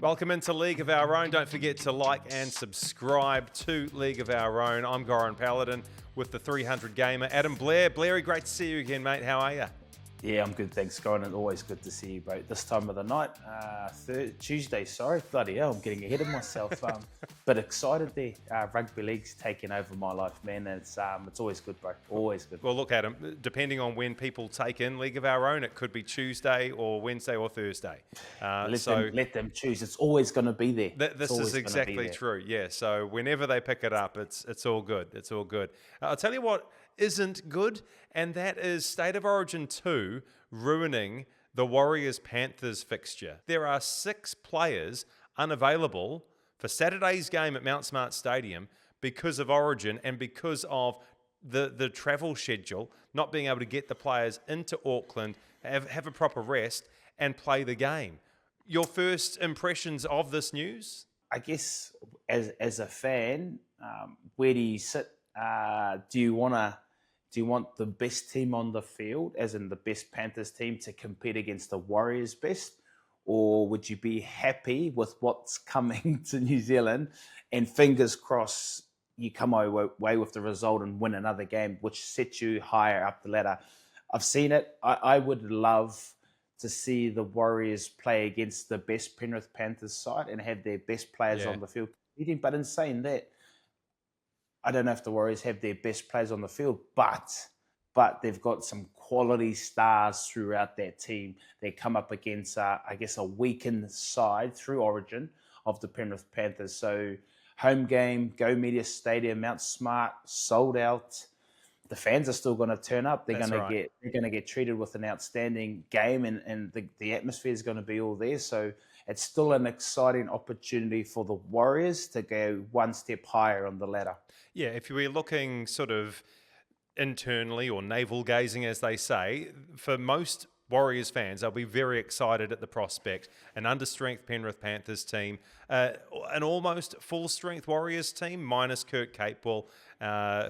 Welcome into League of Our Own. Don't forget to like and subscribe to League of Our Own. I'm Goran Paladin with the 300 Gamer. Adam Blair. Blairy, great to see you again, mate. How are you? Yeah, I'm good, thanks, Goran, and always good to see you, mate. This time of the night, Tuesday, sorry. Bloody hell, I'm getting ahead of myself. But excited there. Rugby league's taking over my life, man. And it's always good, bro. Always good. Well, look, Adam, depending on when people take in League of Our Own, it could be Tuesday or Wednesday or Thursday. Let them choose. It's always going to be there. This is exactly true, yeah. So whenever they pick it up, it's all good. It's all good. I'll tell you what isn't good, and that is State of Origin 2 ruining the Warriors-Panthers fixture. There are 6 players unavailable for Saturday's game at Mount Smart Stadium because of Origin and because of the travel schedule, not being able to get the players into Auckland, have a proper rest, and play the game. Your first impressions of this news? I guess as a fan, where do you sit? Do you want the best team on the field, as in the best Panthers team, to compete against the Warriors' best? Or would you be happy with what's coming to New Zealand and fingers crossed you come away with the result and win another game, which sets you higher up the ladder? I've seen it. I would love to see the Warriors play against the best Penrith Panthers side and have their best players on the field competing. But in saying that, I don't know if the Warriors have their best players on the field, but they've got some quality stars throughout that team. They come up against, I guess, a weakened side through Origin of the Penrith Panthers. So home game, Go Media Stadium, Mount Smart, sold out. The fans are still going to turn up. They're going to get treated with an outstanding game, and the atmosphere is going to be all there. So it's still an exciting opportunity for the Warriors to go one step higher on the ladder. Yeah, if we're looking sort of internally or navel gazing, as they say, for most Warriors fans, they'll be very excited at the prospect. An understrength Penrith Panthers team, an almost full-strength Warriors team, minus Kurt Capewell.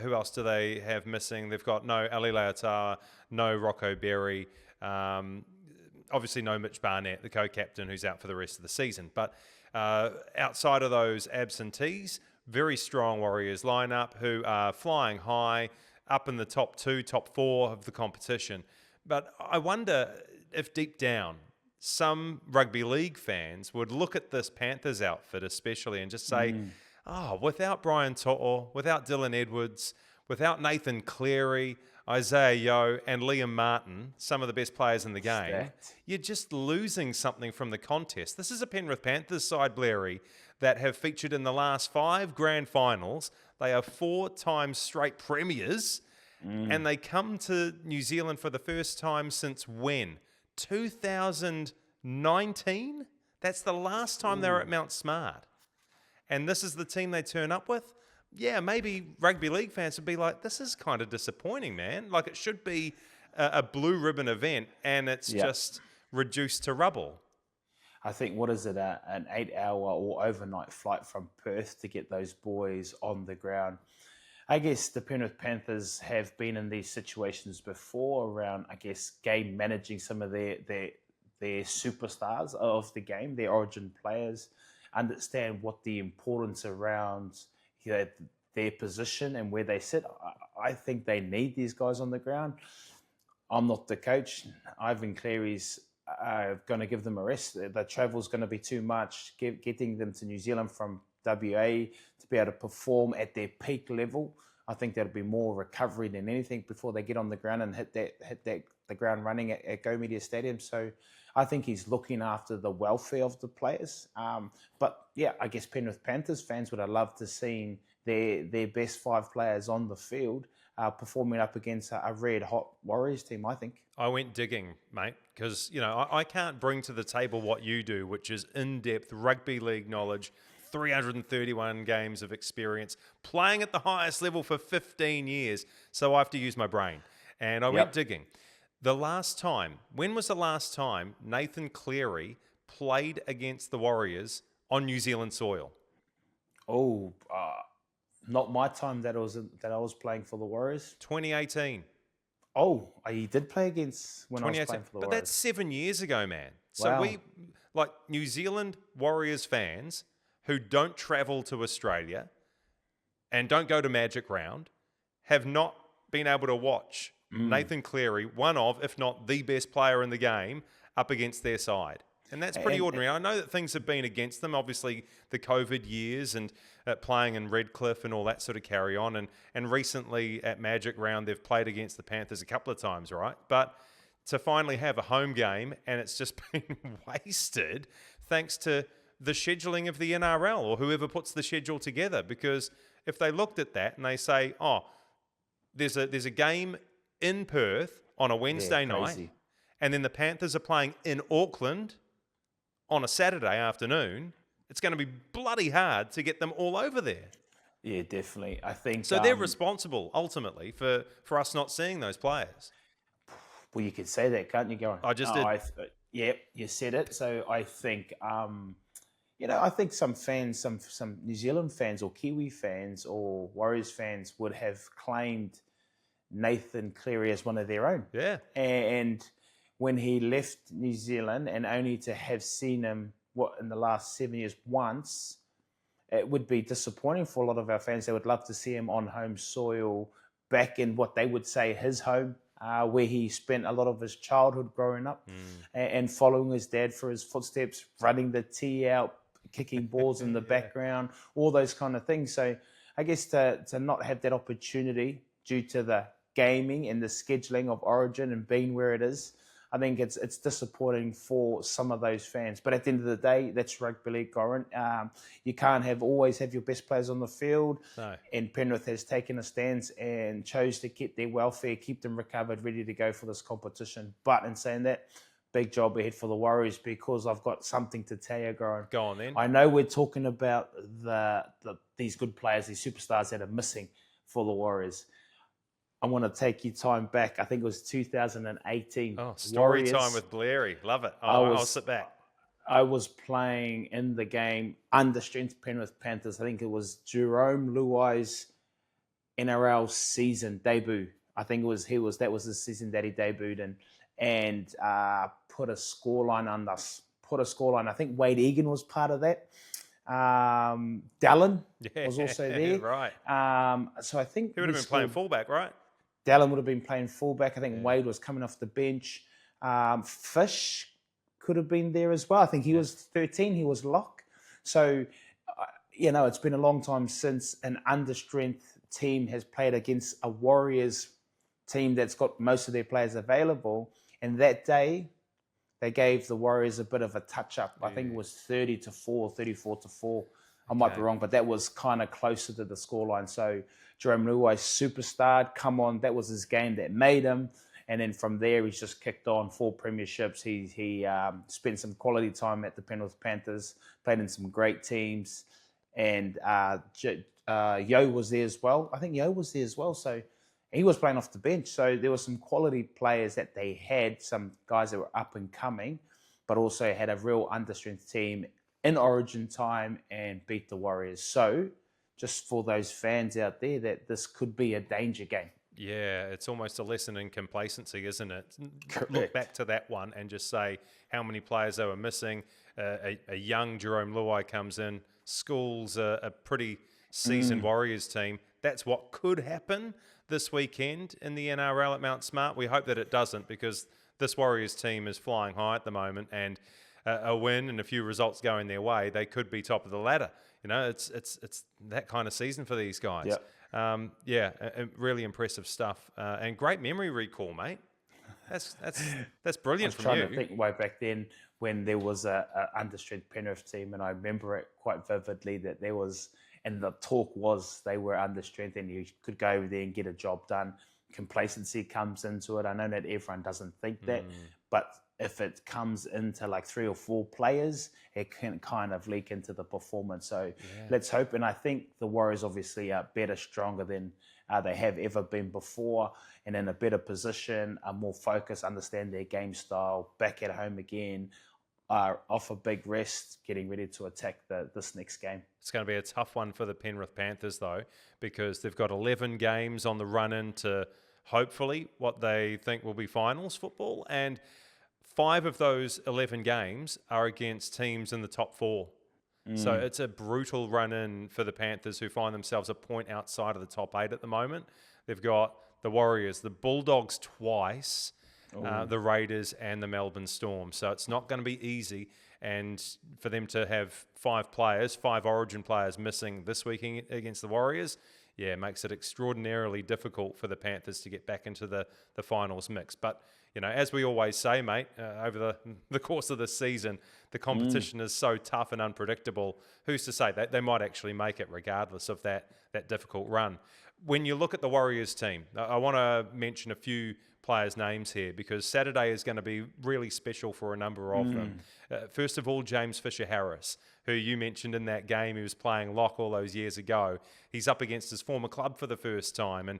Who else do they have missing? They've got no Ali Leotawa, no Rocco Berry, obviously no Mitch Barnett, the co-captain, who's out for the rest of the season. But outside of those absentees, very strong Warriors lineup who are flying high, up in the top 2, top 4 of the competition. But I wonder if deep down, some rugby league fans would look at this Panthers outfit especially and just say, without Brian To'o, without Dylan Edwards, without Nathan Cleary, Isaiah Yeo and Liam Martin, some of the best players in the game, you're just losing something from the contest. This is a Penrith Panthers side, Blairy, that have featured in the last 5 grand finals. They are 4 times straight premiers, and they come to New Zealand for the first time since when? 2019? That's the last time they were at Mount Smart. And this is the team they turn up with? Yeah, maybe rugby league fans would be like, this is kind of disappointing, man. Like, it should be a blue ribbon event, and it's just reduced to rubble. I think, what is it, an 8-hour or overnight flight from Perth to get those boys on the ground. I guess the Penrith Panthers have been in these situations before around, I guess, game managing some of their superstars of the game, their Origin players, understand what the importance around their position and where they sit. I think they need these guys on the ground. I'm not the coach. Ivan Cleary's going to give them a rest. The travel's going to be too much. Getting them to New Zealand from WA to be able to perform at their peak level, I think that'll be more recovery than anything before they get on the ground and hit the ground running at Go Media Stadium. So I think he's looking after the welfare of the players. But yeah, I guess Penrith Panthers fans would have loved to see their best 5 players on the field performing up against a red-hot Warriors team, I think. I went digging, mate, because I can't bring to the table what you do, which is in-depth rugby league knowledge, 331 games of experience, playing at the highest level for 15 years. So I have to use my brain. And I went digging. When was the last time Nathan Cleary played against the Warriors on New Zealand soil? Not my time that I was playing for the Warriors. 2018. Oh, he did play against when I was 2018. playing for the But Warriors. that's 7 years ago, man. So Wow. we, like New Zealand Warriors fans who don't travel to Australia and don't go to Magic Round, have not been able to watch Nathan Cleary, one of, if not the best player in the game, up against their side. And that's pretty And- ordinary. I know that things have been against them, obviously the COVID years and playing in Redcliffe and all that sort of carry on. And recently at Magic Round, they've played against the Panthers a couple of times, right? But to finally have a home game and it's just been wasted thanks to the scheduling of the NRL or whoever puts the schedule together. Because if they looked at that and they say, oh, there's a game in Perth on a Wednesday night, crazy. and then the Panthers are playing in Auckland on a Saturday afternoon, it's going to be bloody hard to get them all over there. Yeah, definitely. I think So they're responsible, ultimately, for us not seeing those players. well, you could say that, can't you, Goran? I just did. Yeah, you said it. So I think, I think some fans, some New Zealand fans or Kiwi fans or Warriors fans would have claimed Nathan Cleary as one of their own. Yeah. And when he left New Zealand and only to have seen him, in the last 7 years once, it would be disappointing for a lot of our fans. They would love to see him on home soil, back in what they would say his home, where he spent a lot of his childhood growing up and following his dad for his footsteps, running the tee out, kicking balls in the background, all those kind of things. So I guess to not have that opportunity due to the gaming and the scheduling of Origin and being where it is, I think it's disappointing for some of those fans. But at the end of the day, that's rugby league, Goran. You can't always have your best players on the field. No. And Penrith has taken a stance and chose to keep their welfare, keep them recovered, ready to go for this competition. But in saying that, big job ahead for the Warriors, because I've got something to tell you, Goran. Go on then. I know we're talking about these good players, these superstars that are missing for the Warriors. I want to take you time back. I think it was 2018. Oh, story Warriors. time with Blairy. Love it. I'll sit back. I was playing in the game under strength Penrith Panthers. I think it was Jerome Luai's NRL season debut. I think that was the season that he debuted in, and put a scoreline on us. Put a scoreline. I think Wade Egan was part of that. Dallin was also there. Right. So I think He would have been playing fullback, right? Dallin would have been playing fullback. I think Wade was coming off the bench. Fish could have been there as well. I think he was 13. He was lock. So, it's been a long time since an understrength team has played against a Warriors team that's got most of their players available. And that day, they gave the Warriors a bit of a touch-up. I think it was 30-4, 34-4. I might be wrong, but that was kind of closer to the scoreline. So Jerome Luai, superstar, come on, that was his game that made him. And then from there, he's just kicked on 4 premierships. He spent some quality time at the Penrith Panthers, played in some great teams. And Yo was there as well. I think Yo was there as well. So he was playing off the bench. So there were some quality players that they had, some guys that were up and coming, but also had a real understrength team in Origin time and beat the Warriors. So just for those fans out there, that this could be a danger game. Yeah, it's almost a lesson in complacency, isn't it? Correct. Look back to that one and just say how many players they were missing. A young Jerome Luai comes in, schools a pretty seasoned Warriors team. That's what could happen this weekend in the NRL at Mount Smart. We hope that it doesn't, because this Warriors team is flying high at the moment, and a win and a few results going their way, they could be top of the ladder. It's that kind of season for these guys. Yep. Really impressive stuff, and great memory recall, mate. That's brilliant from you. I was trying to think way back then when there was a understrength Penrith team, and I remember it quite vividly that there was, and the talk was they were understrength and you could go over there and get a job done. Complacency comes into it. I know that everyone doesn't think that, but if it comes into like 3 or 4 players, it can kind of leak into the performance. So let's hope. And I think the Warriors obviously are better, stronger than they have ever been before, and in a better position, are more focused, understand their game style, back at home again, off a big rest, getting ready to attack this next game. It's going to be a tough one for the Penrith Panthers, though, because they've got 11 games on the run-in to hopefully what they think will be finals football. And 5 of those 11 games are against teams in the top 4. So it's a brutal run in for the Panthers, who find themselves a point outside of the top 8 at the moment. They've got the Warriors, the Bulldogs twice, the Raiders and the Melbourne Storm. So it's not going to be easy. And for them to have 5 Origin players missing this week against the Warriors, it makes it extraordinarily difficult for the Panthers to get back into the finals mix. But, as we always say, mate, over the course of the season, the competition is so tough and unpredictable. Who's to say that they might actually make it regardless of that difficult run? When you look at the Warriors team, I want to mention a few players' names here, because Saturday is going to be really special for a number of them. First of all, James Fisher-Harris, who you mentioned in that game. He was playing lock all those years ago. He's up against his former club for the first time, and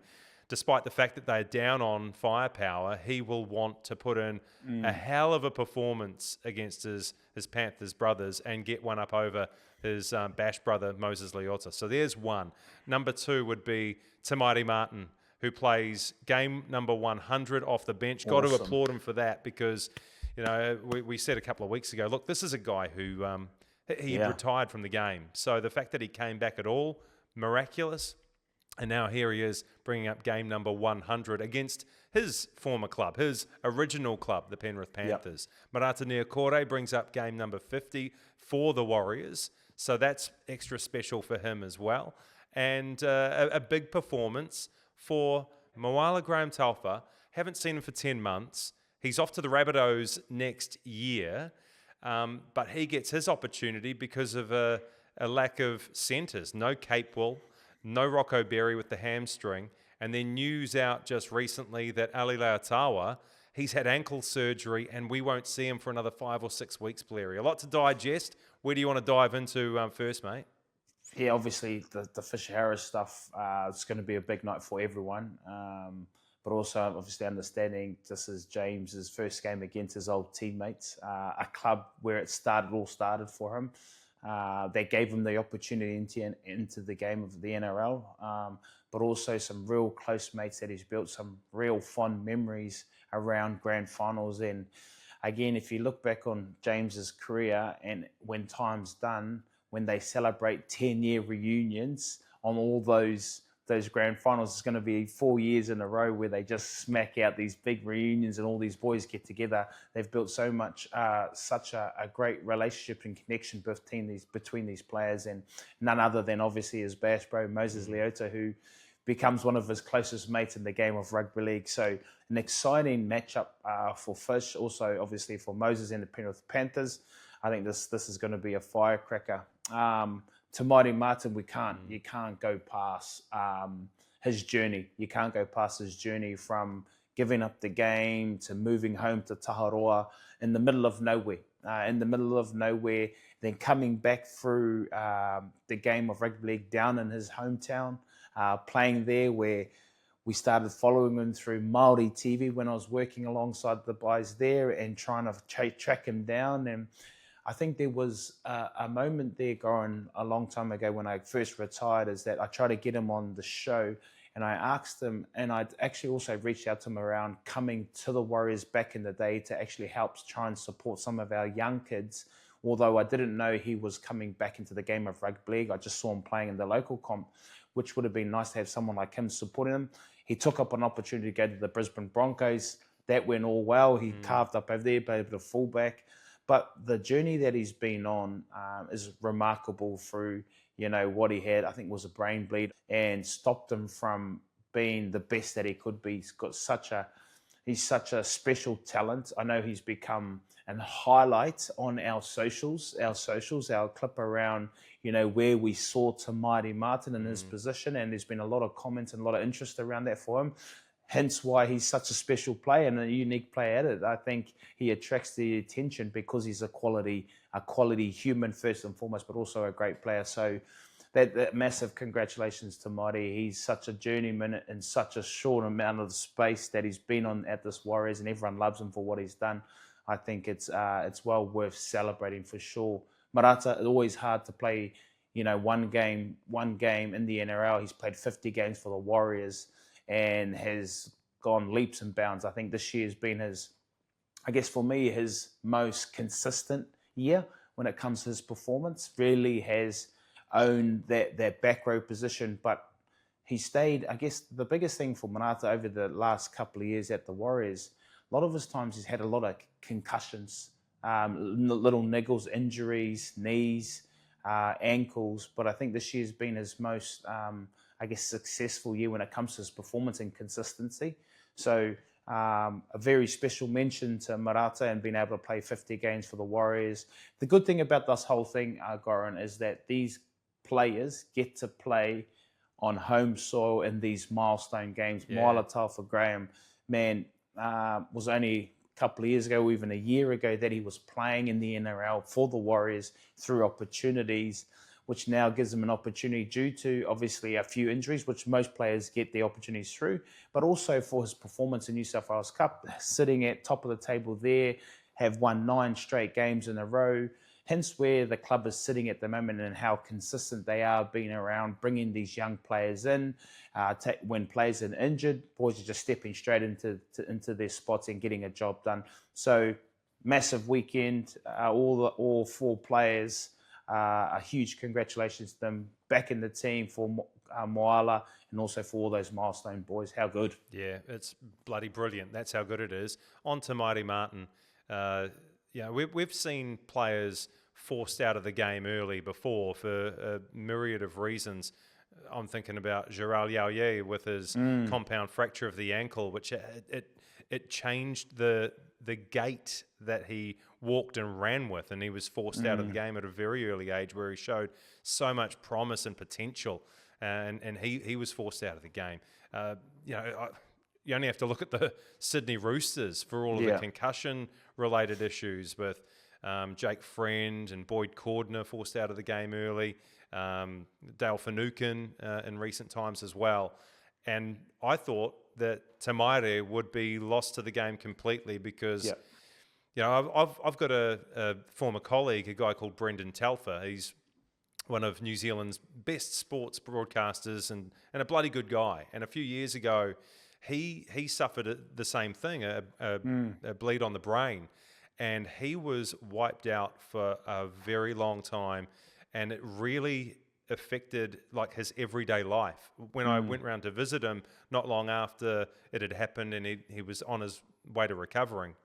despite the fact that they're down on firepower, he will want to put in a hell of a performance against his Panthers brothers and get one up over his Bash brother, Moses Leota. So there's one. Number 2 would be Te Maire Martin, who plays game number 100 off the bench. Awesome. Got to applaud him for that, because, we said a couple of weeks ago, look, this is a guy who he retired from the game. So the fact that he came back at all, miraculous. And now here he is bringing up game number 100 against his former club, his original club, the Penrith Panthers. Marata Niokore brings up game number 50 for the Warriors. So that's extra special for him as well. And a big performance for Moala Graham-Talfa. Haven't seen him for 10 months. He's off to the Rabbitohs next year. But he gets his opportunity because of a lack of centres. No Capewell. No Rocco Berry with the hamstring. And then news out just recently that Ali Leotawa, he's had ankle surgery and we won't see him for another 5 or 6 weeks, Blairy. A lot to digest. Where do you want to dive into first, mate? Yeah, obviously the Fisher-Harris stuff, it's going to be a big night for everyone. But also, obviously, understanding this is James's first game against his old teammates, a club where it all started for him. They gave him the opportunity into the game of the NRL, but also some real close mates that he's built, some real fond memories around grand finals. And again, if you look back on James's career, and when time's done, when they celebrate 10-year reunions on all those grand finals, it's going to be 4 years in a row where they just smack out these big reunions and all these boys get together. They've built so much, such a great relationship and connection between these players, and none other than obviously his Bash bro, Moses Leota, who becomes one of his closest mates in the game of rugby league. So an exciting matchup for Fish, also obviously for Moses and the Penrith Panthers. I think this is going to be a firecracker. Te Maire Martin, you can't go past his journey. You can't go past his journey from giving up the game to moving home to Taharoa in the middle of nowhere. Then coming back through the game of rugby league down in his hometown, playing there, where we started following him through Māori TV when I was working alongside the guys there and trying to track him down. And I think there was a moment there, Goran, a long time ago when I first retired, is that I tried to get him on the show, and I asked him, and I'd actually also reached out to him around coming to the Warriors back in the day to actually help try and support some of our young kids. Although I didn't know he was coming back into the game of rugby league, I just saw him playing in the local comp, which would have been nice to have someone like him supporting him. He took up an opportunity to go to the Brisbane Broncos. That went all well. He carved up over there, played a bit of fullback. But the journey that he's been on is remarkable through, what he had, I think was a brain bleed, and stopped him from being the best that he could be. He's such a special talent. I know he's become a highlight on our socials, our clip around, where we saw Te Maire Martin in his position, and there's been a lot of comments and a lot of interest around that for him. Hence why he's such a special player and a unique player at it. I think he attracts the attention because he's a quality human first and foremost, but also a great player. So that massive congratulations to Maire. He's such a journeyman in such a short amount of space that he's been on at this Warriors, and everyone loves him for what he's done. I think it's well worth celebrating for sure. Marata, it's always hard to play, one game in the NRL. He's played 50 games for the Warriors and has gone leaps and bounds. I think this year has been I guess for me, his most consistent year when it comes to his performance. Really has owned that back row position, but he stayed. I guess the biggest thing for Marata over the last couple of years at the Warriors, a lot of his times he's had a lot of concussions, little niggles, injuries, knees, ankles. But I think this year's been his most, I guess, successful year when it comes to his performance and consistency. So a very special mention to Marata and being able to play 50 games for the Warriors. The good thing about this whole thing, Goran, is that these players get to play on home soil in these milestone games. Yeah. Moala for Graham, man, was only a couple of years ago, or even a year ago, that he was playing in the NRL for the Warriors through opportunities, which now gives him an opportunity due to obviously a few injuries, which most players get the opportunities through, but also for his performance in New South Wales Cup, sitting at top of the table there, have won 9 straight games in a row. Hence where the club is sitting at the moment and how consistent they are being around, bringing these young players in. When players are injured, boys are just stepping straight into their spots and getting a job done. So massive weekend, all 4 players. A huge congratulations to them back in the team for Moala and also for all those milestone boys. How good. Yeah, it's bloody brilliant. That's how good it is. On to Te Maire Martin. We've seen players forced out of the game early before for a myriad of reasons. I'm thinking about Gerald Yaoye with his compound fracture of the ankle, which it changed the gait that he walked and ran with, and he was forced out of the game at a very early age where he showed so much promise and potential, and he was forced out of the game. You only have to look at the Sydney Roosters for all of the concussion-related issues with Jake Friend and Boyd Cordner forced out of the game early, Dale Finucane in recent times as well. And I thought that Te Maire would be lost to the game completely because, I've got a former colleague, a guy called Brendan Telfer. He's one of New Zealand's best sports broadcasters and a bloody good guy. And a few years ago, he suffered the same thing, a bleed on the brain. And he was wiped out for a very long time. And it really affected like his everyday life. When I went round to visit him not long after it had happened and he was on his way to recovering,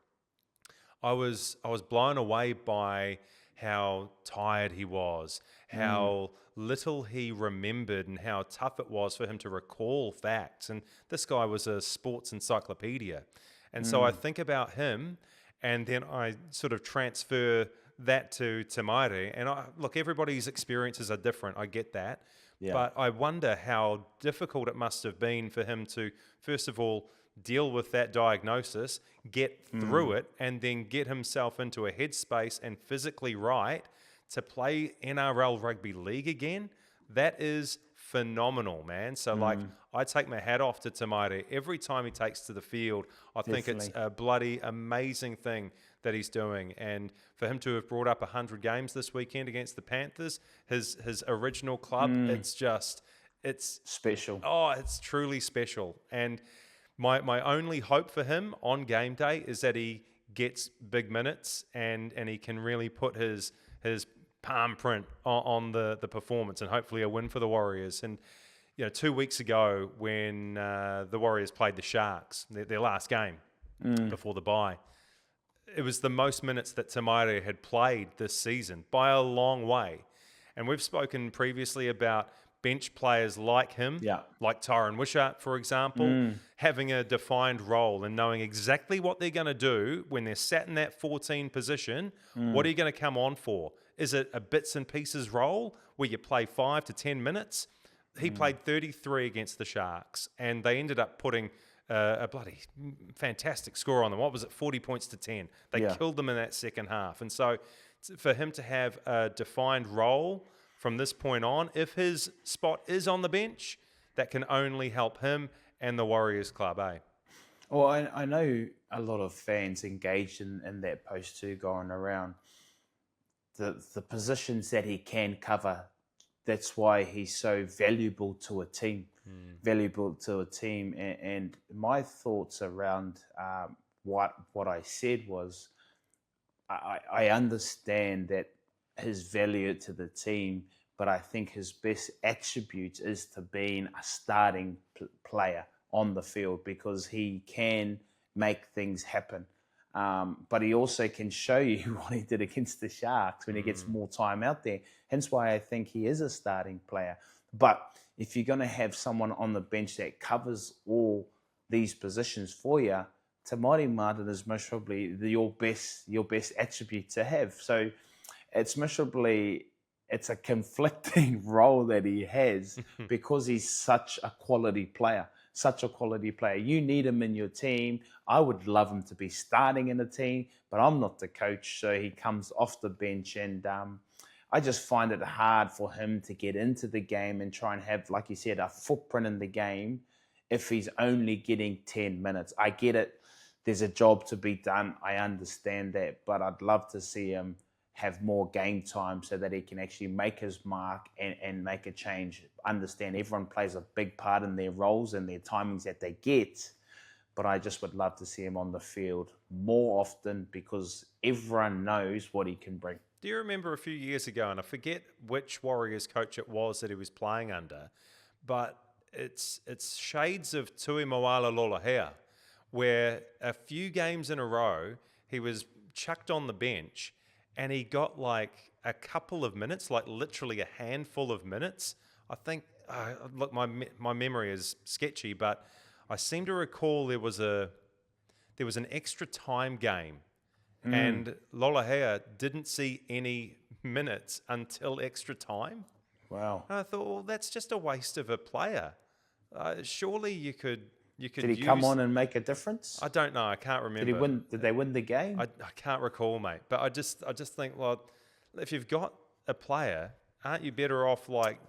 I was blown away by how tired he was, how little he remembered and how tough it was for him to recall facts. And this guy was a sports encyclopedia. And so I think about him and then I sort of transfer that to Te Maire. And look, everybody's experiences are different. I get that. Yeah. But I wonder how difficult it must have been for him to, first of all, deal with that diagnosis, get through it, and then get himself into a headspace and physically right to play NRL Rugby League again. That is phenomenal, man. So, I take my hat off to Te Maire every time he takes to the field. I think it's a bloody amazing thing that he's doing. And for him to have brought up 100 games this weekend against the Panthers, his original club, it's special. Oh, it's truly special. And my only hope for him on game day is that he gets big minutes and he can really put his palm print on the performance and hopefully a win for the Warriors. And 2 weeks ago when the Warriors played the Sharks, their last game before the bye, it was the most minutes that Te Maire had played this season by a long way. And we've spoken previously about bench players like him, like Tyron Wishart, for example, having a defined role and knowing exactly what they're going to do when they're sat in that 14 position. What are you going to come on for? Is it a bits and pieces role where you play 5 to 10 minutes? He played 33 against the Sharks, and they ended up putting a bloody fantastic score on them. What was it, 40 points to 10? They killed them in that second half. And so for him to have a defined role from this point on, if his spot is on the bench, that can only help him and the Warriors club, eh? Well, I know a lot of fans engaged in that post too, going around the positions that he can cover. That's why he's so valuable to a team. valuable to a team. And my thoughts around what I said was, I understand that his value to the team, but I think his best attribute is to being a starting player on the field, because he can make things happen. But he also can show you what he did against the Sharks when he gets more time out there. Hence why I think he is a starting player. But if you're going to have someone on the bench that covers all these positions for you, Te Maire Martin is most probably your best attribute to have. So it's a conflicting role that he has because he's such a quality player. You need him in your team. I would love him to be starting in the team, but I'm not the coach, so he comes off the bench. And I just find it hard for him to get into the game and try and have, like you said, a footprint in the game if he's only getting 10 minutes. I get it. There's a job to be done. I understand that, but I'd love to see him have more game time so that he can actually make his mark and make a change. Understand everyone plays a big part in their roles and their timings that they get, but I just would love to see him on the field more often because everyone knows what he can bring. Do you remember a few years ago, and I forget which Warriors coach it was that he was playing under, but it's shades of Tui Moala Lolahea, where a few games in a row he was chucked on the bench and he got like a couple of minutes, like literally a handful of minutes. I think, look, my memory is sketchy, but I seem to recall there was an extra time game and Lolahea didn't see any minutes until extra time. Wow. And I thought, well, that's just a waste of a player. Surely you could Did he come on and make a difference? I don't know. I can't remember. Did they win the game? I can't recall, mate. But I just think, well, if you've got a player, aren't you better off like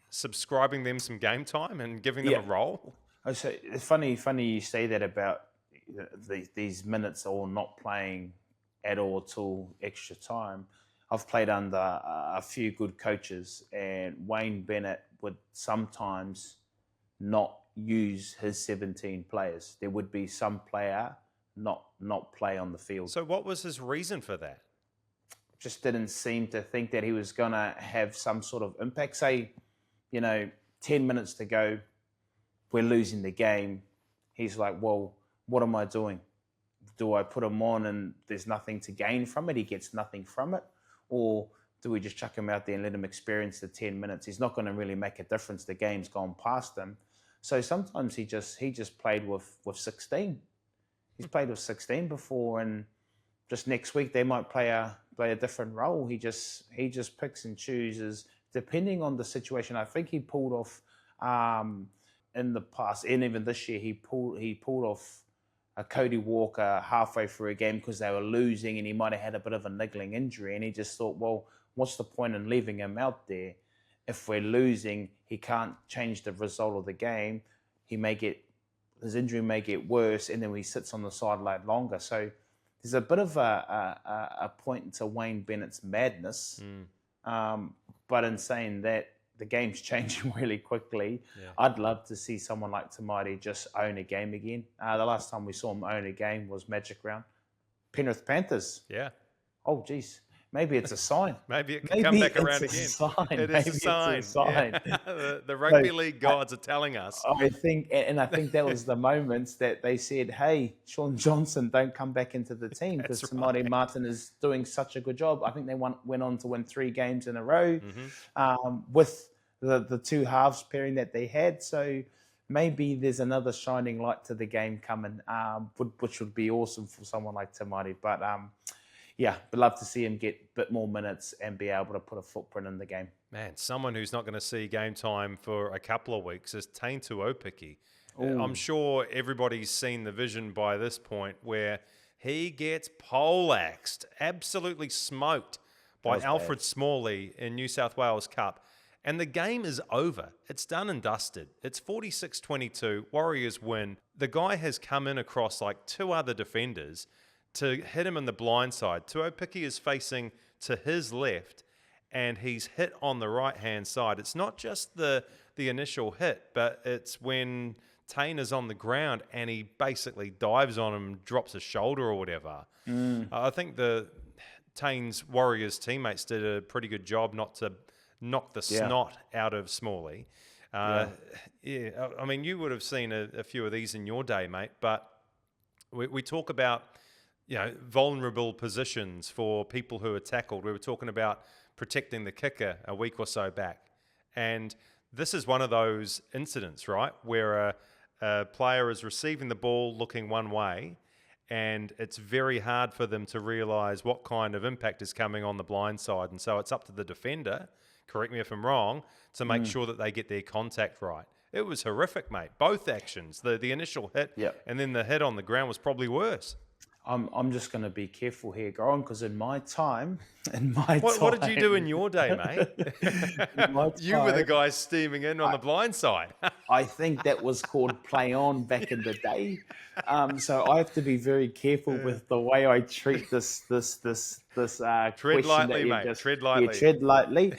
subscribing them some game time and giving them a role? Oh, so it's funny you say that about these minutes or not playing at all till extra time. I've played under a few good coaches, and Wayne Bennett would sometimes not use his 17 players. There would be some player not play on the field. So what was his reason for that? Just didn't seem to think that he was going to have some sort of impact. Say, 10 minutes to go, we're losing the game. He's like, well, what am I doing? Do I put him on and there's nothing to gain from it? He gets nothing from it? Or do we just chuck him out there and let him experience the 10 minutes? He's not going to really make a difference. The game's gone past him. So sometimes he just played with 16. He's played with 16 before, and just next week they might play a different role. He just picks and chooses depending on the situation. I think he pulled off in the past, and even this year he pulled off a Cody Walker halfway through a game because they were losing, and he might have had a bit of a niggling injury, and he just thought, well, what's the point in leaving him out there? If we're losing, he can't change the result of the game. His injury may get worse, and then he sits on the sideline longer. So there's a bit of a point to Wayne Bennett's madness. But in saying that, the game's changing really quickly. Yeah. I'd love to see someone like Te Maire just own a game again. The last time we saw him own a game was Magic Round. Penrith Panthers. Yeah. Oh, geez. Maybe it's a sign. Maybe it can come back around again. It is a sign. Yeah. The rugby league gods are telling us. I think that was the moment that they said, hey, Sean Johnson, don't come back into the team because Te Maire Martin is doing such a good job. I think they went on to win 3 games in a row with the two halves pairing that they had. So maybe there's another shining light to the game coming, which would be awesome for someone like Te Maire. But yeah, would love to see him get a bit more minutes and be able to put a footprint in the game. Man, someone who's not going to see game time for a couple of weeks is Taintu Opiki. I'm sure everybody's seen the vision by this point where he gets poleaxed, absolutely smoked by Alfred Smalley in New South Wales Cup. And the game is over. It's done and dusted. It's 46-22. Warriors win. The guy has come in across like 2 other defenders to hit him in the blind side. Tuopiki is facing to his left, and he's hit on the right-hand side. It's not just the initial hit, but it's when Tane is on the ground and he basically dives on him, drops his shoulder or whatever. I think Tane's Warriors teammates did a pretty good job not to knock the snot out of Smalley. I mean, you would have seen a few of these in your day, mate, but we talk about, vulnerable positions for people who are tackled. We were talking about protecting the kicker a week or so back. And this is one of those incidents, right, where a player is receiving the ball looking one way, and it's very hard for them to realise what kind of impact is coming on the blind side. And so it's up to the defender, correct me if I'm wrong, to make sure that they get their contact right. It was horrific, mate. Both actions, the initial hit and then the hit on the ground was probably worse. I'm just going to be careful here, Goran, because in my time, what did you do in your day, mate? You were the guy steaming in on the blind side. I think that was called play on back in the day. So I have to be very careful with the way I treat this tread lightly, mate. Tread lightly. Yeah, tread lightly.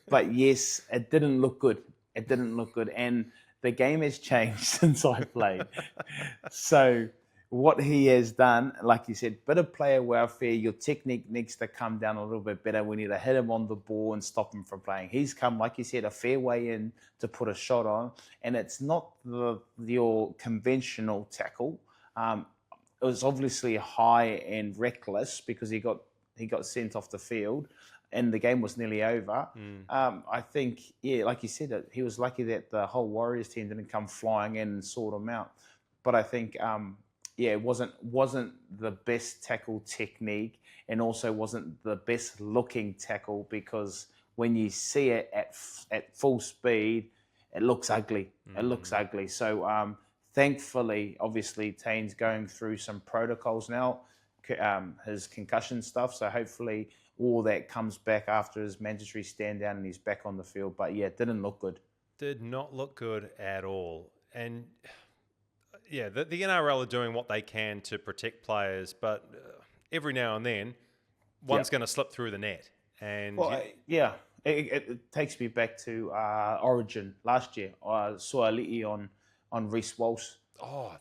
But yes, it didn't look good. And the game has changed since I played. So what he has done, like you said, bit of player welfare. Your technique needs to come down a little bit better. We need to hit him on the ball and stop him from playing. He's come, like you said, a fair way in to put a shot on, and it's not your conventional tackle. It was obviously high and reckless because he got sent off the field, and the game was nearly over. I think, like you said, he was lucky that the whole Warriors team didn't come flying in and sort him out. But I think. It wasn't the best tackle technique, and also wasn't the best looking tackle, because when you see it at full speed, it looks ugly. It looks ugly. So thankfully, obviously, Tane's going through some protocols now, his concussion stuff. So hopefully all that comes back after his mandatory stand down and he's back on the field. But it didn't look good. Did not look good at all. And the NRL are doing what they can to protect players, but every now and then, one's going to slip through the net. And it takes me back to Origin last year. I saw a Li'i on Reece Walsh.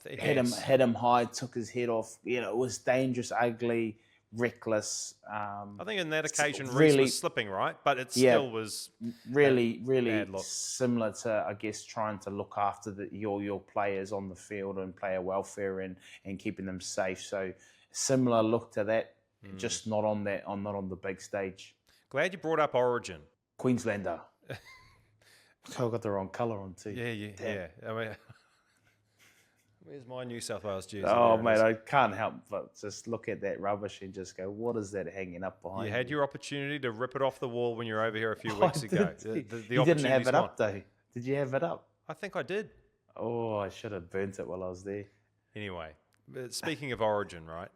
Hit him high, took his head off. It was dangerous, ugly, reckless. I think in that occasion, Reece was slipping, right? But it still was really similar to, I guess, trying to look after your players on the field and player welfare and keeping them safe. So similar look to that, just not on the big stage. Glad you brought up Origin. Queenslander. I got the wrong colour on too. Yeah. I mean, where's my New South Wales jersey? Oh, mate, I can't help but just look at that rubbish and just go, what is that hanging up behind you? Had your opportunity to rip it off the wall when you were over here a few weeks ago. You didn't have it up, though. Did you have it up? I think I did. Oh, I should have burnt it while I was there. Anyway, speaking of Origin, right?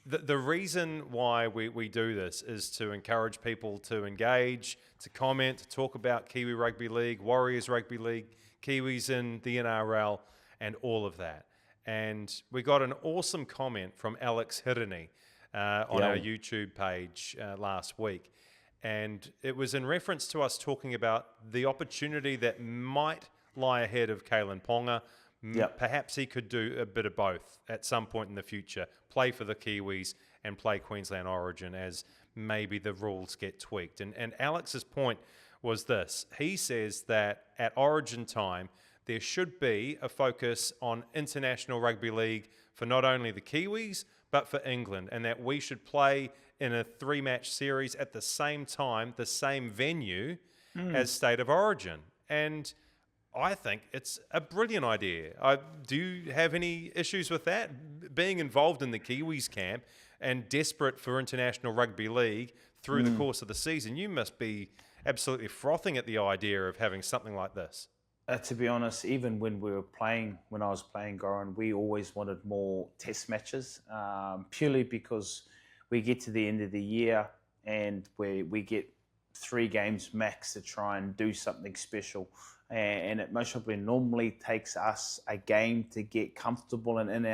The reason why we do this is to encourage people to engage, to comment, to talk about Kiwi Rugby League, Warriors Rugby League, Kiwis in the NRL, and all of that. And we got an awesome comment from Alex Hirini on our YouTube page last week. And it was in reference to us talking about the opportunity that might lie ahead of Kalen Ponga. Perhaps he could do a bit of both at some point in the future, play for the Kiwis and play Queensland Origin as maybe the rules get tweaked. And Alex's point was this. He says that at Origin time, there should be a focus on international rugby league for not only the Kiwis, but for England, and that we should play in a 3-match series at the same time, the same venue as State of Origin. And I think it's a brilliant idea. Do you have any issues with that? Being involved in the Kiwis camp and desperate for international rugby league through the course of the season, you must be absolutely frothing at the idea of having something like this. To be honest, even when I was playing, Goran, we always wanted more test matches, purely because we get to the end of the year and we get 3 games max to try and do something special. And it most probably normally takes us a game to get comfortable and in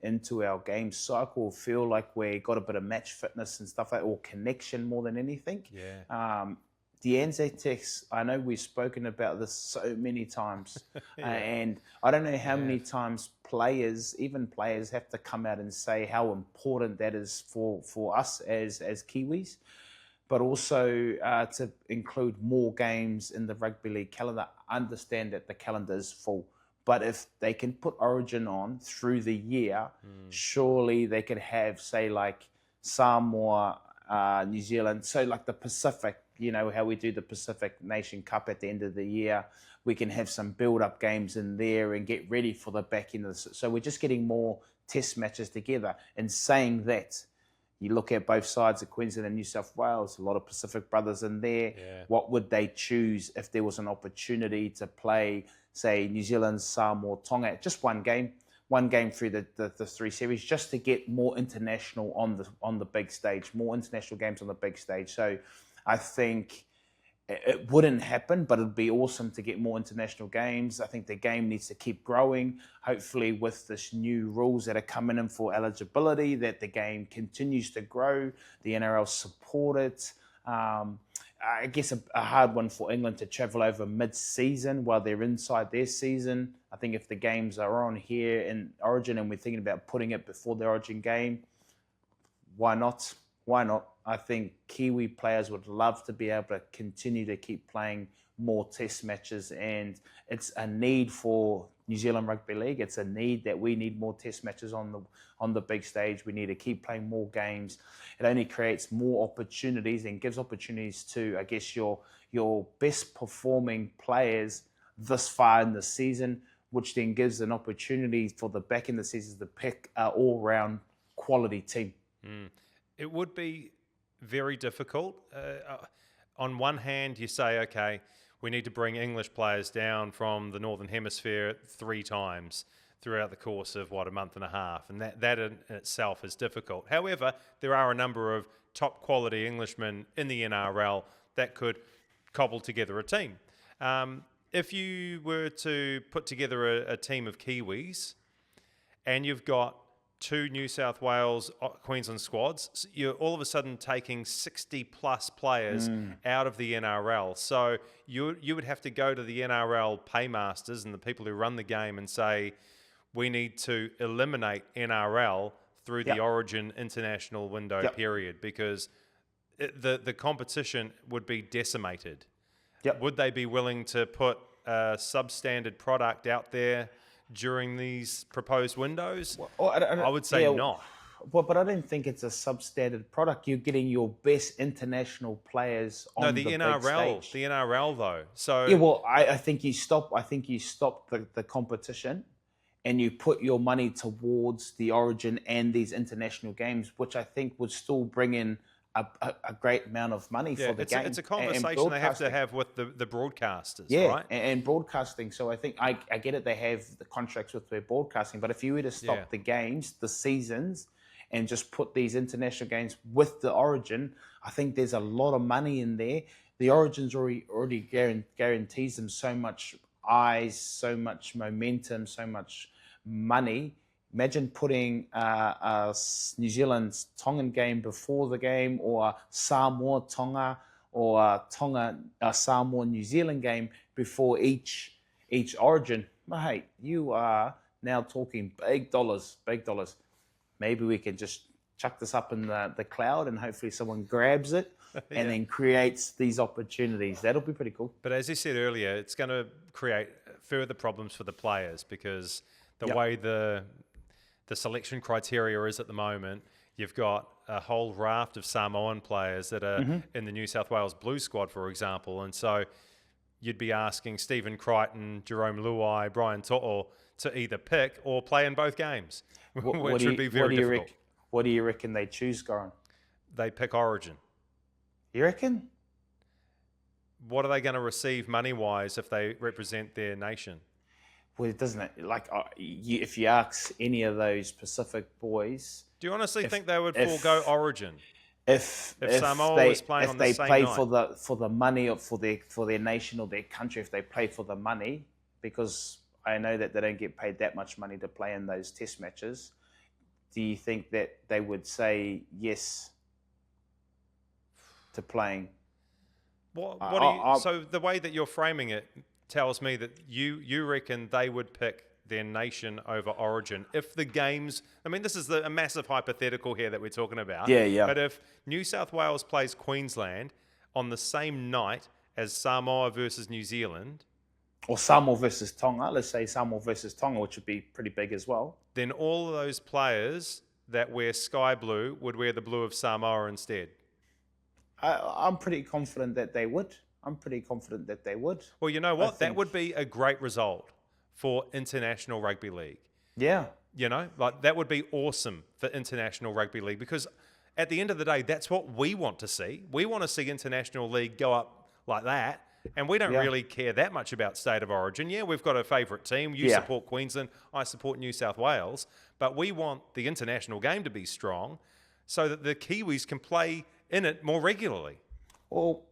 into our game cycle, feel like we got a bit of match fitness and stuff like that, or connection more than anything. Yeah. The Anzac Tex, I know we've spoken about this so many times, Yeah. and I don't know how many times even players have to come out and say how important that is for us as Kiwis, but also to include more games in the rugby league calendar. Understand that the calendar is full, but if they can put Origin on through the year, surely they could have, say, like Samoa, New Zealand, so like the Pacific, you know, how we do the Pacific Nation Cup at the end of the year. We can have some build-up games in there and get ready for the back end of the... So we're just getting more test matches together. And saying that, you look at both sides of Queensland and New South Wales, a lot of Pacific brothers in there. Yeah. What would they choose if there was an opportunity to play, say, New Zealand, Samoa, Tonga, just one game through the three series, just to get more international on the big stage, more international games on the big stage. So I think it wouldn't happen, but it'd be awesome to get more international games. I think the game needs to keep growing. Hopefully with this new rules that are coming in for eligibility, that the game continues to grow, the NRL support it. I guess a hard one for England to travel over mid-season while they're inside their season. I think if the games are on here in Origin and we're thinking about putting it before the Origin game, why not? Why not? I think Kiwi players would love to be able to continue to keep playing more test matches, and it's a need for New Zealand Rugby League. It's a need that we need more test matches on the big stage. We need to keep playing more games. It only creates more opportunities and gives opportunities to, I guess, your best performing players this far in the season, which then gives an opportunity for the back end of the season to pick an all-round quality team. It would be very difficult. On one hand, you say, okay, we need to bring English players down from the Northern Hemisphere 3 times throughout the course of, a month and a half. And that in itself is difficult. However, there are a number of top quality Englishmen in the NRL that could cobble together a team. If you were to put together a team of Kiwis and you've got 2 New South Wales, Queensland squads, so you're all of a sudden taking 60-plus players out of the NRL. So you would have to go to the NRL paymasters and the people who run the game and say, we need to eliminate NRL through the Origin international window period, because the competition would be decimated. Would they be willing to put a substandard product out there during these proposed windows? Well, I would say not. Well, but I don't think it's a substandard product. You're getting your best international players on the NRL, big stage. the NRL though. So yeah, well, I think you stop. I think you stop the competition, and you put your money towards the Origin and these international games, which I think would still bring in a great amount of money for the game. It's a conversation they have to have with the broadcasters, right? And broadcasting. So I think I get it. They have the contracts with their broadcasting, but if you were to stop the games, the seasons, and just put these international games with the Origin, I think there's a lot of money in there. The Origin's already guarantees them so much eyes, so much momentum, so much money. Imagine putting a New Zealand's Tongan game before the game, or a Samoa Tonga, or a Tonga Samoa New Zealand game before each Origin. Mate, you are now talking big dollars, big dollars. Maybe we can just chuck this up in the cloud and hopefully someone grabs it and then creates these opportunities. That'll be pretty cool. But as you said earlier, it's going to create further problems for the players, because the way the selection criteria is at the moment, you've got a whole raft of Samoan players that are in the New South Wales Blue squad, for example. And so you'd be asking Stephen Crichton, Jerome Luai, Brian To'o to either pick or play in both games, which would be very difficult. What do you reckon they choose, Goran? They pick Origin. You reckon? What are they going to receive money-wise if they represent their nation? Well, it doesn't, like, if you ask any of those Pacific boys... Do you honestly think they would forego Origin? If Samoa was playing on the same night? If they play for the money, or for their nation or their country, if they play for the money, because I know that they don't get paid that much money to play in those test matches, do you think that they would say yes to playing? So the way that you're framing it tells me that you reckon they would pick their nation over Origin if the games. I mean, this is a massive hypothetical here that we're talking about. Yeah. But if New South Wales plays Queensland on the same night as Samoa versus New Zealand, or Samoa versus Tonga, let's say Samoa versus Tonga, which would be pretty big as well, then all of those players that wear sky blue would wear the blue of Samoa instead. I'm pretty confident that they would. Well, you know what? That would be a great result for International Rugby League. Yeah. You know, like that would be awesome for International Rugby League because at the end of the day, that's what we want to see. We want to see International League go up like that. And we don't really care that much about State of Origin. Yeah, we've got a favourite team. You support Queensland. I support New South Wales. But we want the international game to be strong so that the Kiwis can play in it more regularly. Or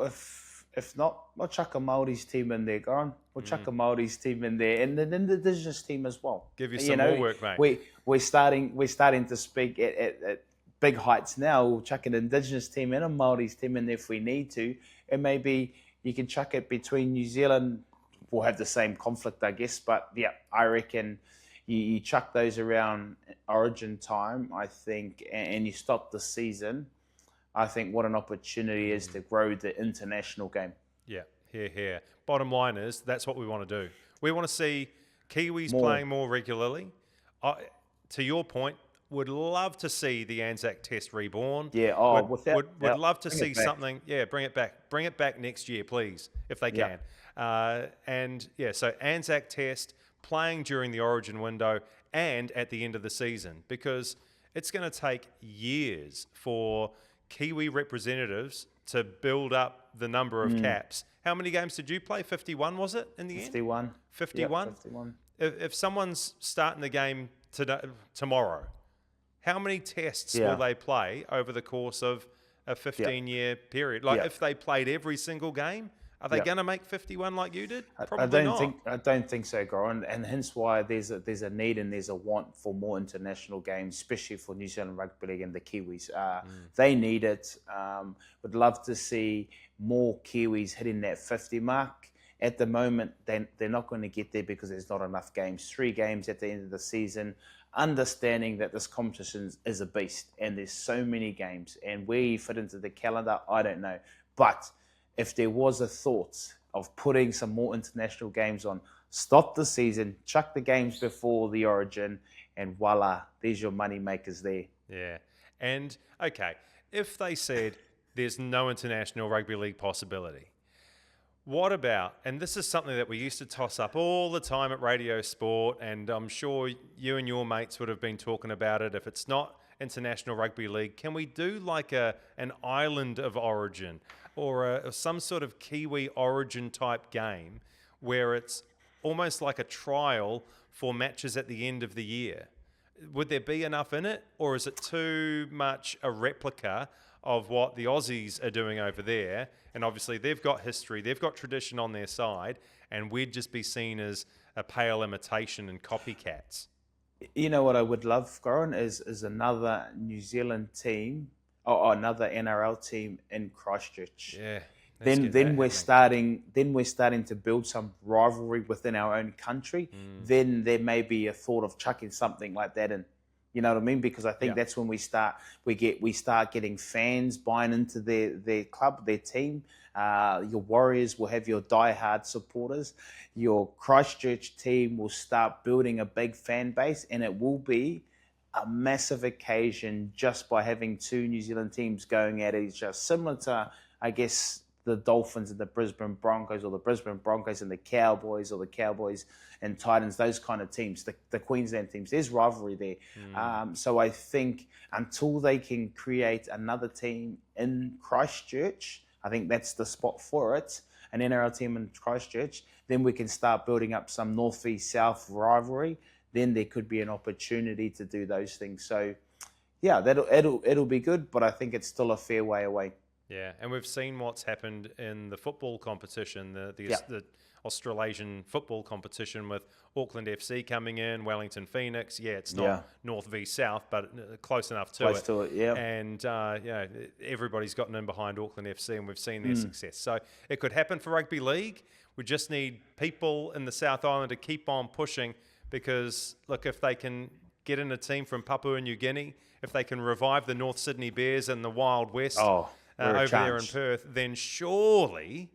if not, we'll chuck a Māori's team in there, Goran. We'll chuck a Māori's team in there, and then the Indigenous team as well. Give you some more work, mate. We're starting to speak at big heights now. We'll chuck an Indigenous team and a Māori's team in there if we need to, and maybe you can chuck it between New Zealand. We'll have the same conflict, I guess, but yeah, I reckon you chuck those around Origin time, I think, and you stop the season. I think what an opportunity is to grow the international game. Yeah, here. Bottom line is that's what we want to do. We want to see Kiwis playing more regularly. To your point, would love to see the Anzac Test reborn. Yeah, would love to see something. Yeah, bring it back. Bring it back next year, please, if they can. So Anzac Test playing during the Origin window and at the end of the season because it's going to take years for Kiwi representatives to build up the number of caps. How many games did you play? 51 was it in the end? 51. 51? Yep, 51. If someone's starting the game tomorrow, how many tests will they play over the course of a 15-year period? Like if they played every single game, are they going to make 51 like you did? Probably not. I don't think so, Goran, and hence why there's a need and there's a want for more international games, especially for New Zealand Rugby League and the Kiwis. They need it. Would love to see more Kiwis hitting that 50 mark. At the moment, they're not going to get there because there's not enough games. 3 games at the end of the season. Understanding that this competition is a beast and there's so many games, and where you fit into the calendar, I don't know. But if there was a thought of putting some more international games on, stop the season, chuck the games before the Origin, and voila, there's your money makers there. Yeah. And, okay, if they said there's no international rugby league possibility, what about, and this is something that we used to toss up all the time at Radio Sport, and I'm sure you and your mates would have been talking about it, if it's not international rugby league, can we do like an island of origin or some sort of Kiwi origin type game where it's almost like a trial for matches at the end of the year? Would there be enough in it, or is it too much a replica of what the Aussies are doing over there? And obviously they've got history, they've got tradition on their side, and we'd just be seen as a pale imitation and copycats. You know what I would love, Goran, is another New Zealand team or another NRL team in Christchurch. Yeah. Then we're starting to build some rivalry within our own country. Then there may be a thought of chucking something like that in. You know what I mean? Because I think that's when we start getting fans buying into their club, their team. Your Warriors will have your diehard supporters. Your Christchurch team will start building a big fan base, and it will be a massive occasion just by having 2 New Zealand teams going at each other, similar to, I guess, the Dolphins and the Brisbane Broncos, or the Brisbane Broncos and the Cowboys, or the Cowboys and Titans, those kind of teams, the Queensland teams. There's rivalry there. So I think until they can create another team in Christchurch, I think that's the spot for it, an NRL team in Christchurch, then we can start building up some north-east-south rivalry. Then there could be an opportunity to do those things. So, yeah, it'll be good, but I think it's still a fair way away. Yeah, and we've seen what's happened in the football competition, Yeah. the Australasian football competition with Auckland FC coming in, Wellington Phoenix. Yeah, it's not Yeah. North v South, but close enough to Close it. to it, yeah. And everybody's gotten in behind Auckland FC, and we've seen their success. So it could happen for rugby league. We just need people in the South Island to keep on pushing, because look, if they can get in a team from Papua New Guinea, if they can revive the North Sydney Bears and the Wild West Oh, over there in Perth, then surely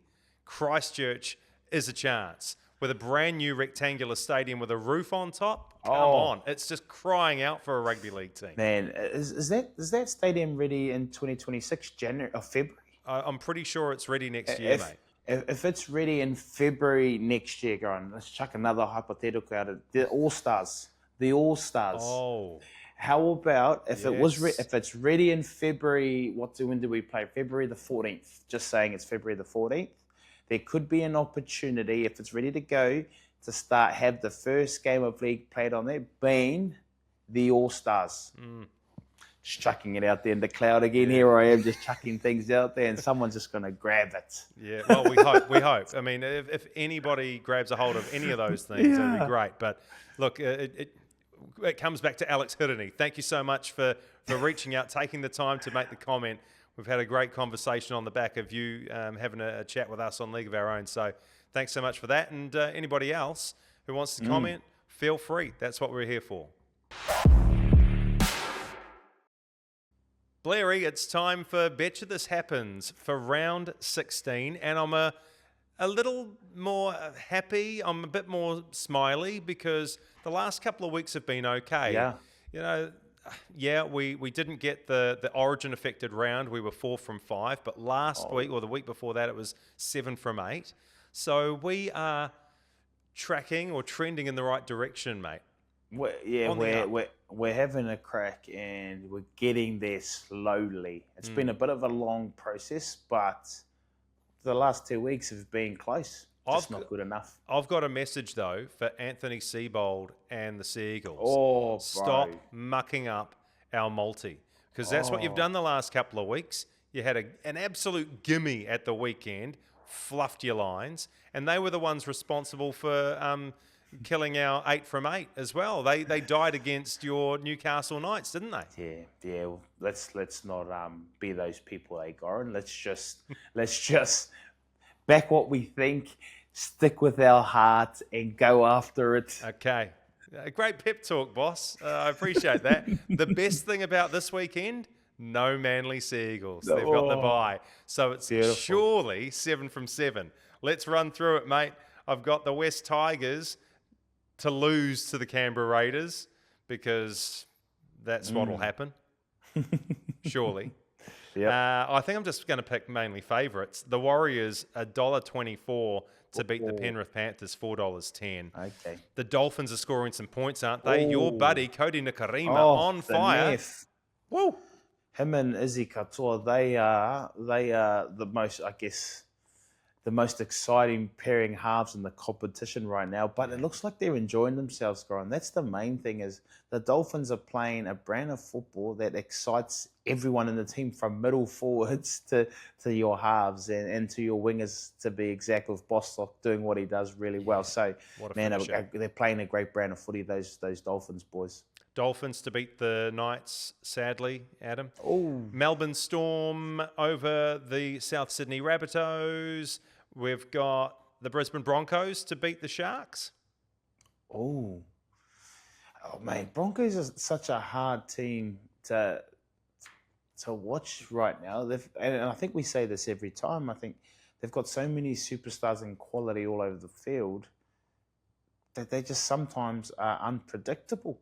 Christchurch is a chance. With a brand new rectangular stadium with a roof on top, come on. It's just crying out for a rugby league team. Man, is that stadium ready in 2026, January or February? I'm pretty sure it's ready next year, mate. If it's ready in February next year, Goran, let's chuck another hypothetical out. The All-Stars. Oh. How about if it was Yes. if it's ready in February? When do we play? February the 14th. Just saying, it's February the 14th. There could be an opportunity, if it's ready to go, to have the first game of league played on there, being the All-Stars. Just chucking it out there in the cloud again. Here I am, just chucking things out there, and someone's just going to grab it. Yeah, well, we hope. I mean, if anybody grabs a hold of any of those things, it'd be great. But look, it comes back to Alex Hirini. Thank you so much for reaching out, taking the time to make the comment. We've had a great conversation on the back of you having a chat with us on League of Our Own. So thanks so much for that. And anybody else who wants to comment, feel free. That's what we're here for. Blairy, it's time for Betcha This Happens for round 16. And I'm a little more happy. I'm a bit more smiley because the last couple of weeks have been okay. Yeah. You know, yeah, we didn't get the origin affected round. We were 4 from 5, but last week or the week before that, it was 7 from 8. So we are tracking or trending in the right direction, mate. We're having a crack, and we're getting there slowly. It's been a bit of a long process, but the last 2 weeks have been close. Just not good enough. I've got a message, though, for Anthony Seabold and the Seagulls. Oh, bro. Stop mucking up our multi, because that's what you've done the last couple of weeks. You had an absolute gimme at the weekend, fluffed your lines, and they were the ones responsible for killing our 8 from 8 as well. They died against your Newcastle Knights, didn't they? Yeah. Well, let's not be those people, Goran. Let's just back what we think, stick with our heart, and go after it. Okay. Great pep talk, boss. I appreciate that. The best thing about this weekend, no Manly Seagulls. They've got the bye. So it's surely 7 from 7. Let's run through it, mate. I've got the West Tigers to lose to the Canberra Raiders, because that's what will happen. Surely. Yeah. I think I'm just going to pick mainly favourites. The Warriors, $1.24 to beat the Penrith Panthers, $4.10. Okay. The Dolphins are scoring some points, aren't they? Oh. Your buddy, Cody Nikarima, on the fire. Neff. Woo! Him and Izzy Katoa, they are the most, I guess, the most exciting pairing halves in the competition right now. But it looks like they're enjoying themselves, Goran. That's the main thing, is the Dolphins are playing a brand of football that excites everyone in the team, from middle forwards to your halves and to your wingers, to be exact, with Bostock doing what he does really well. So, man, they're playing a great brand of footy, those Dolphins boys. Dolphins to beat the Knights, sadly, Adam. Oh. Melbourne Storm over the South Sydney Rabbitohs. We've got the Brisbane Broncos to beat the Sharks. Oh, man, Broncos is such a hard team to watch right now. And I think we say this every time. I think they've got so many superstars and quality all over the field that they just sometimes are unpredictable.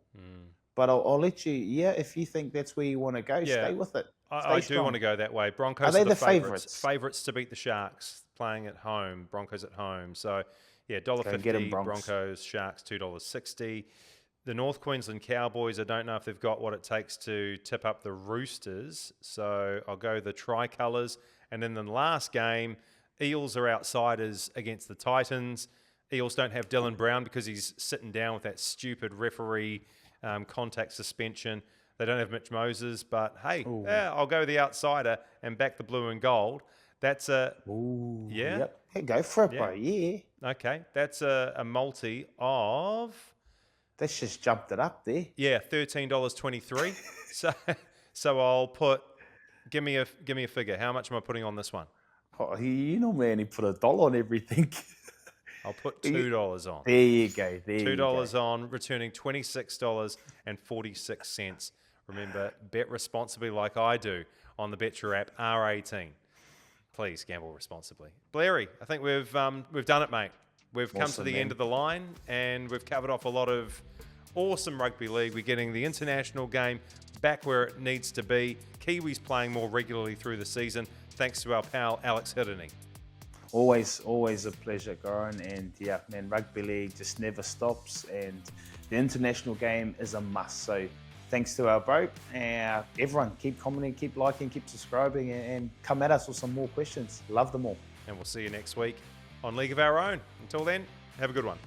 But I'll let you, if you think that's where you want to go, stay with it. I do want to go that way. Broncos are the favourites? Favourites to beat the Sharks, playing at home. Broncos at home. So, yeah, $1.50. Broncos, Sharks, $2.60. The North Queensland Cowboys, I don't know if they've got what it takes to tip up the Roosters. So I'll go the Tricolours. And then the last game, Eels are outsiders against the Titans. Eels don't have Dylan Brown because he's sitting down with that stupid referee contact suspension. They don't have Mitch Moses, but hey, Ooh. yeah, I'll go the outsider and back the blue and gold. That's a Ooh, yeah. Yep. Hey, go for it, Yeah. bro. Yeah. Okay, that's a multi of That's just jumped it up there. $13.23. so I'll put. Give me a figure. How much am I putting on this one? Oh, you normally only put $1 on everything. I'll put $2 on. There you go. There you go. $2 on, returning $26.46. Remember, bet responsibly like I do on the Bet Your app, R18. Please gamble responsibly. Blairy, I think we've done it, mate. We've come to the end of the line, and we've covered off a lot of awesome rugby league. We're getting the international game back where it needs to be. Kiwis playing more regularly through the season, thanks to our pal Alex Hirini. Always a pleasure, Goran. And yeah, man, rugby league just never stops, and the international game is a must. So thanks to our bro. Everyone, keep commenting, keep liking, keep subscribing, and come at us with some more questions. Love them all. And we'll see you next week on League of Our Own. Until then, have a good one.